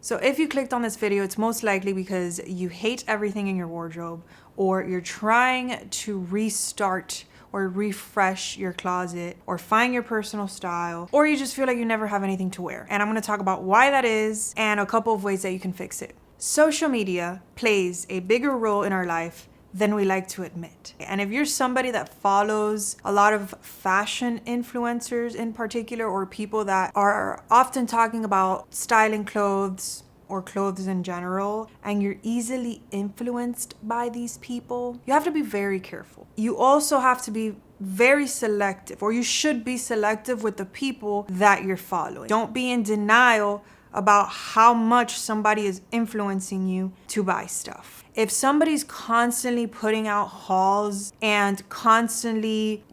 So if you clicked on this video, it's most likely because you hate everything in your wardrobe, or you're trying to restart or refresh your closet or find your personal style, or you just feel like you never have anything to wear. And I'm gonna talk about why that is and a couple of ways that you can fix it. Social media plays a bigger role in our life than we like to admit. And if you're somebody that follows a lot of fashion influencers in particular, or people that are often talking about styling clothes or clothes in general, and you're easily influenced by these people, you have to be very careful. You also have to be very selective, or you should be selective with the people that you're following. Don't be in denial about how much somebody is influencing you to buy stuff. If somebody's constantly putting out hauls and constantly,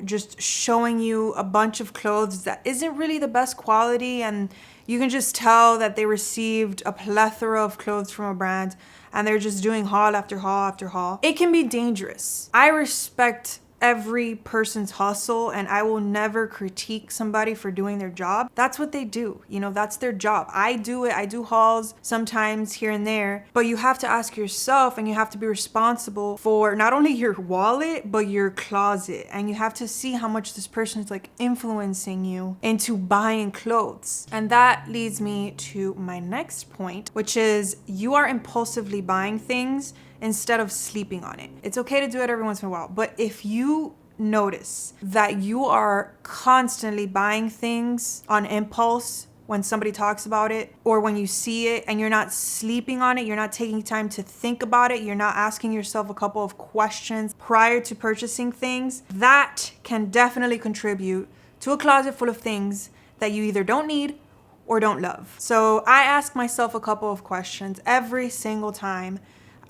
just showing you a bunch of clothes that isn't really the best quality, and you can just tell that they received a plethora of clothes from a brand and they're just doing haul after haul after haul, it can be dangerous. I respect every person's hustle, and I will never critique somebody for doing their job. That's what they do. That's their job. I do it. I do hauls sometimes here and there, but you have to ask yourself, and you have to be responsible for not only your wallet, but your closet. And you have to see how much this person is influencing you into buying clothes. And that leads me to my next point, which is you are impulsively buying things instead of sleeping on it. It's okay to do it every once in a while, but if you notice that you are constantly buying things on impulse when somebody talks about it, or when you see it, and you're not sleeping on it, you're not taking time to think about it, you're not asking yourself a couple of questions prior to purchasing things, that can definitely contribute to a closet full of things that you either don't need or don't love. So I ask myself a couple of questions every single time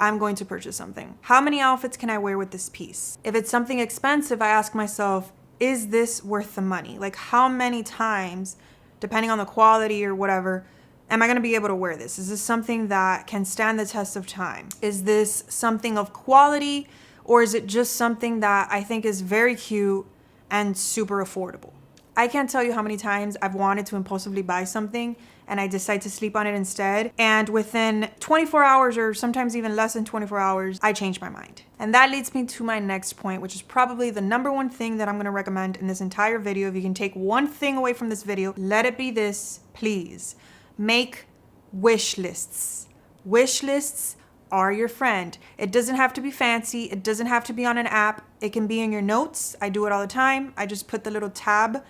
I'm going to purchase something. How many outfits can I wear with this piece? If it's something expensive, I ask myself, is this worth the money? How many times, depending on the quality or whatever, am I gonna be able to wear this? Is this something that can stand the test of time? Is this something of quality, or is it just something that I think is very cute and super affordable? I can't tell you how many times I've wanted to impulsively buy something and I decide to sleep on it instead. And within 24 hours, or sometimes even less than 24 hours, I change my mind. And that leads me to my next point, which is probably the number one thing that I'm gonna recommend in this entire video. If you can take one thing away from this video, let it be this, please. Make wish lists. Wish lists are your friend. It doesn't have to be fancy. It doesn't have to be on an app. It can be in your notes. I do it all the time. I just put the little tab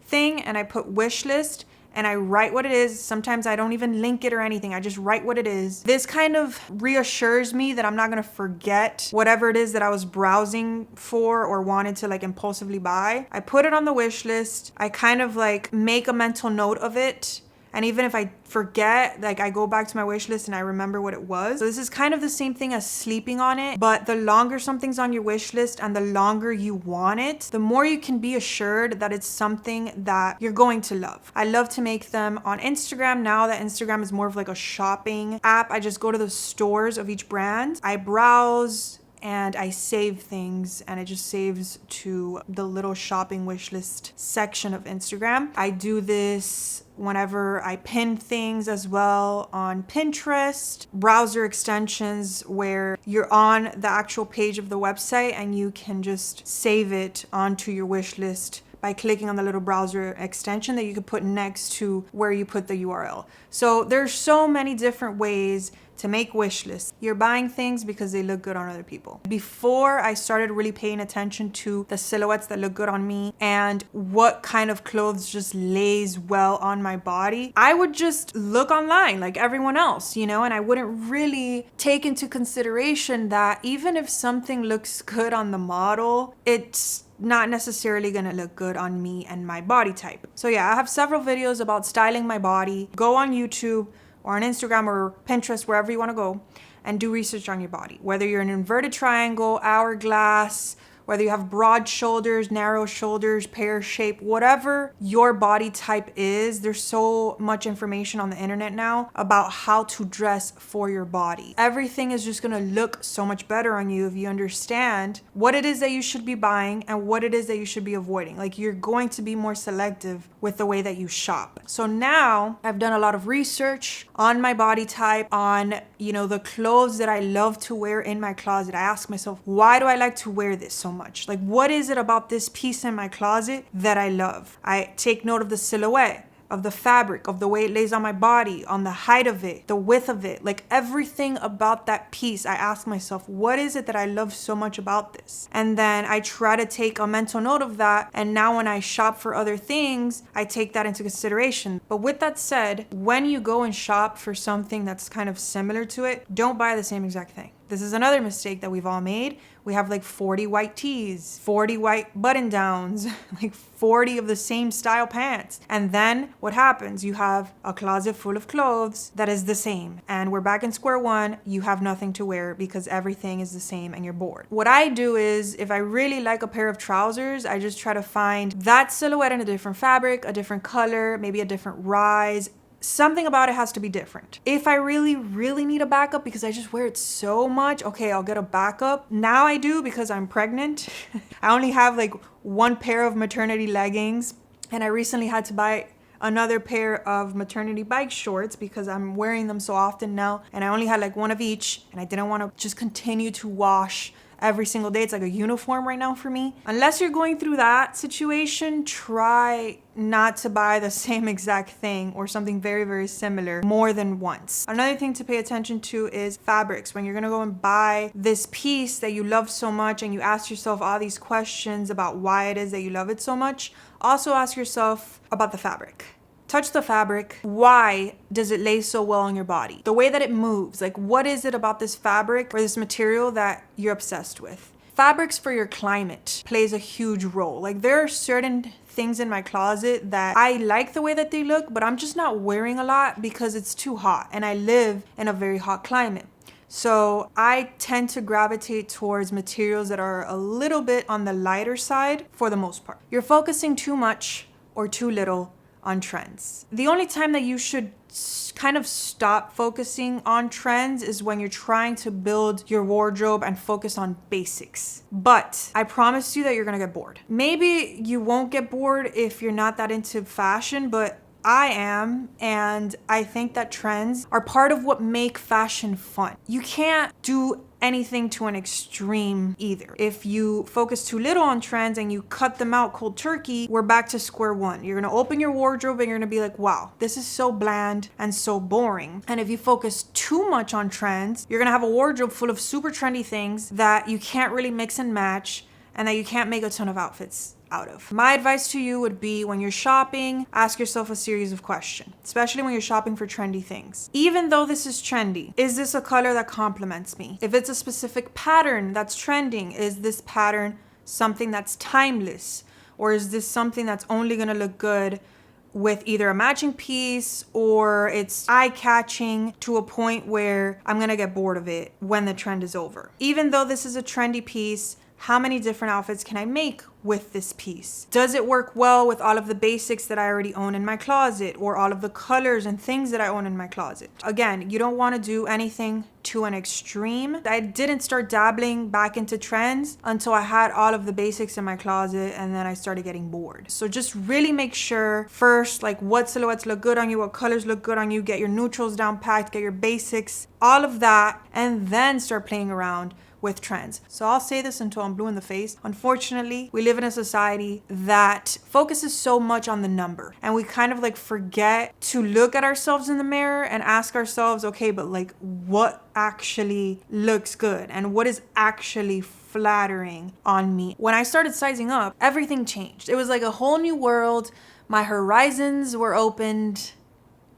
thing and I put wish list and I write what it is. Sometimes I don't even link it or anything. I just write what it is. This kind of reassures me that I'm not gonna forget whatever it is that I was browsing for or wanted to impulsively buy. I put it on the wish list. I kind of make a mental note of it. And even if I forget, I go back to my wish list and I remember what it was. So this is kind of the same thing as sleeping on it, but the longer something's on your wish list and the longer you want it, the more you can be assured that it's something that you're going to love. I love to make them on Instagram. Now that Instagram is more of a shopping app, I just go to the stores of each brand. I browse and I save things, and it just saves to the little shopping wish list section of Instagram. I do this whenever I pin things as well on Pinterest, browser extensions where you're on the actual page of the website and you can just save it onto your wish list by clicking on the little browser extension that you could put next to where you put the URL. So there's so many different ways to make wish lists. You're buying things because they look good on other people. Before I started really paying attention to the silhouettes that look good on me and what kind of clothes just lays well on my body, I would just look online like everyone else, and I wouldn't really take into consideration that even if something looks good on the model, it's not necessarily gonna look good on me and my body type. So yeah, I have several videos about styling my body. Go on YouTube or on Instagram or Pinterest, wherever you wanna go, and do research on your body. Whether you're an inverted triangle, hourglass, whether you have broad shoulders, narrow shoulders, pear shape, whatever your body type is, there's so much information on the internet now about how to dress for your body. Everything is just gonna look so much better on you if you understand what it is that you should be buying and what it is that you should be avoiding. Like, you're going to be more selective with the way that you shop. So now I've done a lot of research on my body type, on, you know, the clothes that I love to wear in my closet. I ask myself, why do I like to wear this so much? Like, what is it about this piece in my closet that I love? I take note of the silhouette, of the fabric, of the way it lays on my body, on the height of it, the width of it, like everything about that piece. I ask myself, what is it that I love so much about this? And then I try to take a mental note of that. And now when I shop for other things, I take that into consideration. But with that said, when you go and shop for something that's kind of similar to it, don't buy the same exact thing. This is another mistake that we've all made. We have like 40 white tees, 40 white button downs, like 40 of the same style pants. And then what happens? You have a closet full of clothes that is the same. And we're back in square one. You have nothing to wear because everything is the same and you're bored. What I do is, if I really like a pair of trousers, I just try to find that silhouette in a different fabric, a different color, maybe a different rise. Something about it has to be different. If I really, really need a backup because I just wear it so much, okay, I'll get a backup. Now I do because I'm pregnant. I only have like one pair of maternity leggings, and I recently had to buy another pair of maternity bike shorts because I'm wearing them so often now, and I only had like one of each, and I didn't want to just continue to wash every single day. It's like a uniform right now for me. Unless you're going through that situation, try not to buy the same exact thing or something very, very similar more than once. Another thing to pay attention to is fabrics. When you're gonna go and buy this piece that you love so much and you ask yourself all these questions about why it is that you love it so much, also ask yourself about the fabric. Touch the fabric. Why does it lay so well on your body? The way that it moves, like what is it about this fabric or this material that you're obsessed with? Fabrics for your climate plays a huge role. Like, there are certain things in my closet that I like the way that they look, but I'm just not wearing a lot because it's too hot and I live in a very hot climate. So I tend to gravitate towards materials that are a little bit on the lighter side for the most part. You're focusing too much or too little on trends. The only time that you should kind of stop focusing on trends is when you're trying to build your wardrobe and focus on basics. But I promise you that you're gonna get bored. Maybe you won't get bored if you're not that into fashion, but I am, and I think that trends are part of what make fashion fun. You can't do anything to an extreme either. If you focus too little on trends and you cut them out cold turkey, we're back to square one. You're gonna open your wardrobe and you're gonna be like, wow, this is so bland and so boring. And if you focus too much on trends, you're gonna have a wardrobe full of super trendy things that you can't really mix and match and that you can't make a ton of outfits out of. My advice to you would be, when you're shopping, ask yourself a series of questions, especially when you're shopping for trendy things. Even though this is trendy, is this a color that complements me? If it's a specific pattern that's trending, is this pattern something that's timeless? Or is this something that's only gonna look good with either a matching piece or it's eye-catching to a point where I'm gonna get bored of it when the trend is over? Even though this is a trendy piece, how many different outfits can I make with this piece? Does it work well with all of the basics that I already own in my closet or all of the colors and things that I own in my closet? Again, you don't want to do anything to an extreme. I didn't start dabbling back into trends until I had all of the basics in my closet, and then I started getting bored. So just really make sure first, like, what silhouettes look good on you, what colors look good on you, get your neutrals down packed, get your basics, all of that, and then start playing around with trends. So I'll say this until I'm blue in the face. Unfortunately, we live in a society that focuses so much on the number, and we kind of like forget to look at ourselves in the mirror and ask ourselves, okay, but like, what actually looks good and what is actually flattering on me? When I started sizing up, everything changed. It was like a whole new world. My horizons were opened,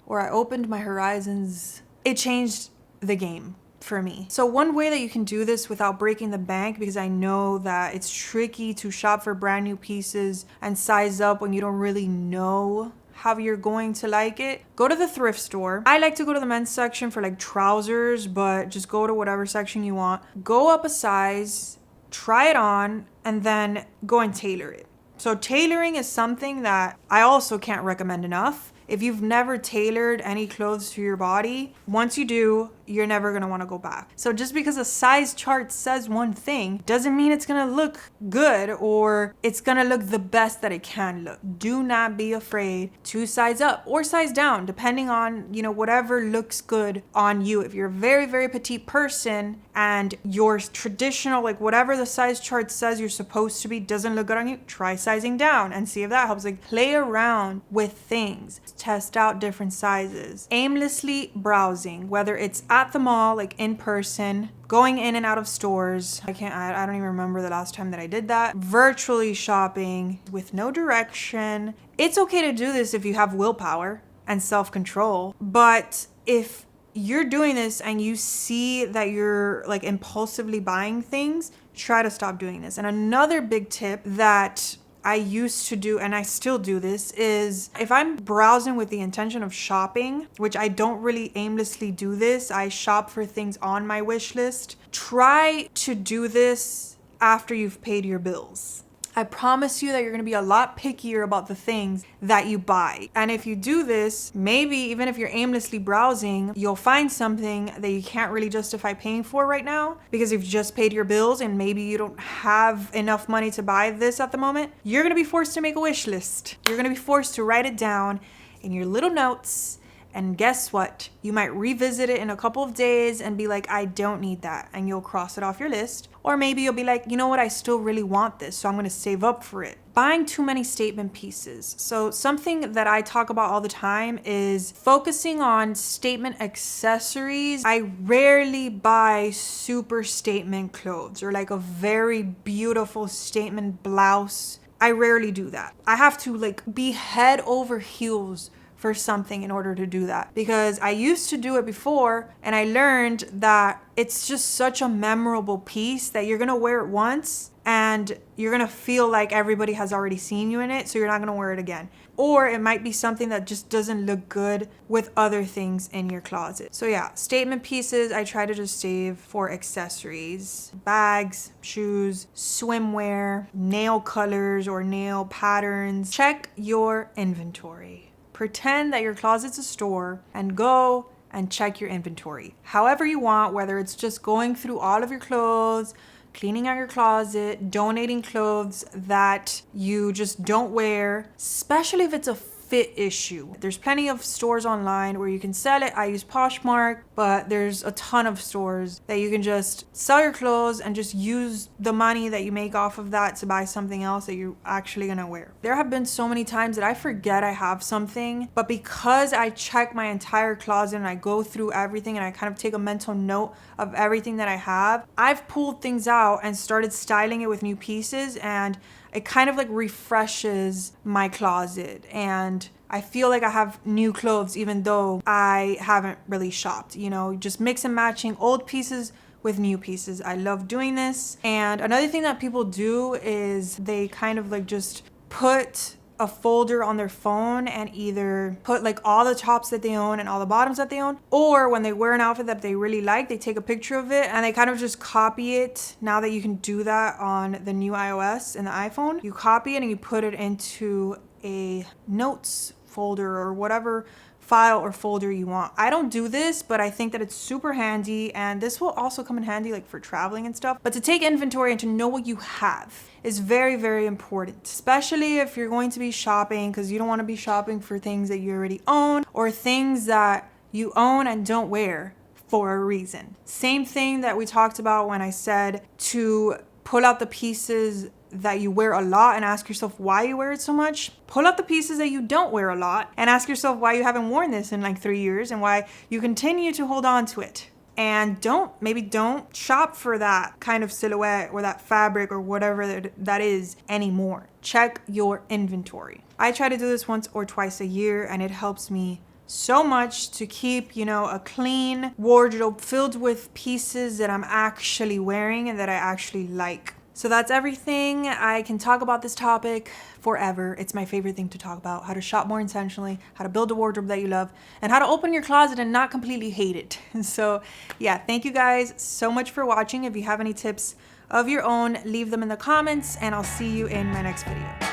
or I opened my horizons. It changed the game for me. So one way that you can do this without breaking the bank, because I know that it's tricky to shop for brand new pieces and size up when you don't really know how you're going to like it, go to the thrift store. I like to go to the men's section for like trousers, but just go to whatever section you want. Go up a size try it on, and then go and tailor it. So tailoring is something that I also can't recommend enough. If you've never tailored any clothes to your body, once you do, you're never going to want to go back. So just because a size chart says one thing doesn't mean it's going to look good or it's going to look the best that it can look. Do not be afraid to size up or size down, depending on, whatever looks good on you. If you're a very, very petite person and your traditional, like whatever the size chart says you're supposed to be doesn't look good on you, try sizing down and see if that helps. Like, play around with things. Test out different sizes. Aimlessly browsing, whether it's at the mall, like in person, going in and out of stores. I don't even remember the last time that I did that. Virtually shopping with no direction. It's okay to do this if you have willpower and self-control, but if you're doing this and you see that you're like impulsively buying things, try to stop doing this. And another big tip that I used to do, and I still do this, is if I'm browsing with the intention of shopping, which I don't really aimlessly do this, I shop for things on my wish list, try to do this after you've paid your bills. I promise you that you're going to be a lot pickier about the things that you buy. And if you do this, maybe even if you're aimlessly browsing, you'll find something that you can't really justify paying for right now because you've just paid your bills and maybe you don't have enough money to buy this at the moment. You're going to be forced to make a wish list. You're going to be forced to write it down in your little notes. And guess what? You might revisit it in a couple of days and be like, I don't need that. And you'll cross it off your list. Or maybe you'll be like, you know what? I still really want this, so I'm going to save up for it. Buying too many statement pieces. So something that I talk about all the time is focusing on statement accessories. I rarely buy super statement clothes or like a very beautiful statement blouse. I rarely do that. I have to like be head over heels for something in order to do that, because I used to do it before and I learned that it's just such a memorable piece that you're gonna wear it once and you're gonna feel like everybody has already seen you in it, so you're not gonna wear it again. Or it might be something that just doesn't look good with other things in your closet. So yeah, statement pieces I try to just save for accessories, bags, shoes, swimwear, nail colors or nail patterns. Check your inventory. Pretend that your closet's a store and go and check your inventory. However you want, whether it's just going through all of your clothes, cleaning out your closet, donating clothes that you just don't wear, especially if it's a fit issue. There's plenty of stores online where you can sell it. I use Poshmark, but there's a ton of stores that you can just sell your clothes and just use the money that you make off of that to buy something else that you're actually gonna wear. There have been so many times that I forget I have something, but because I check my entire closet and I go through everything and I kind of take a mental note of everything that I have, I've pulled things out and started styling it with new pieces, and it kind of like refreshes my closet and I feel like I have new clothes even though I haven't really shopped, just mix and matching old pieces with new pieces. I love doing this. And another thing that people do is they kind of like just put a folder on their phone and either put like all the tops that they own and all the bottoms that they own, or when they wear an outfit that they really like, they take a picture of it and they kind of just copy it. Now that you can do that on the new iOS and the iPhone, you copy it and you put it into a notes folder or whatever file or folder you want. I don't do this, but I think that it's super handy, and this will also come in handy like for traveling and stuff. But to take inventory and to know what you have is very, very important, especially if you're going to be shopping, because you don't want to be shopping for things that you already own or things that you own and don't wear for a reason. Same thing that we talked about when I said to pull out the pieces that you wear a lot and ask yourself why you wear it so much. Pull out the pieces that you don't wear a lot and ask yourself why you haven't worn this in like 3 years and why you continue to hold on to it. And don't shop for that kind of silhouette or that fabric or whatever that is anymore. Check your inventory. I try to do this once or twice a year, and it helps me so much to keep, a clean wardrobe filled with pieces that I'm actually wearing and that I actually like. So that's everything. I can talk about this topic forever. It's my favorite thing to talk about: how to shop more intentionally, how to build a wardrobe that you love, and how to open your closet and not completely hate it. So yeah, thank you guys so much for watching. If you have any tips of your own, leave them in the comments, and I'll see you in my next video.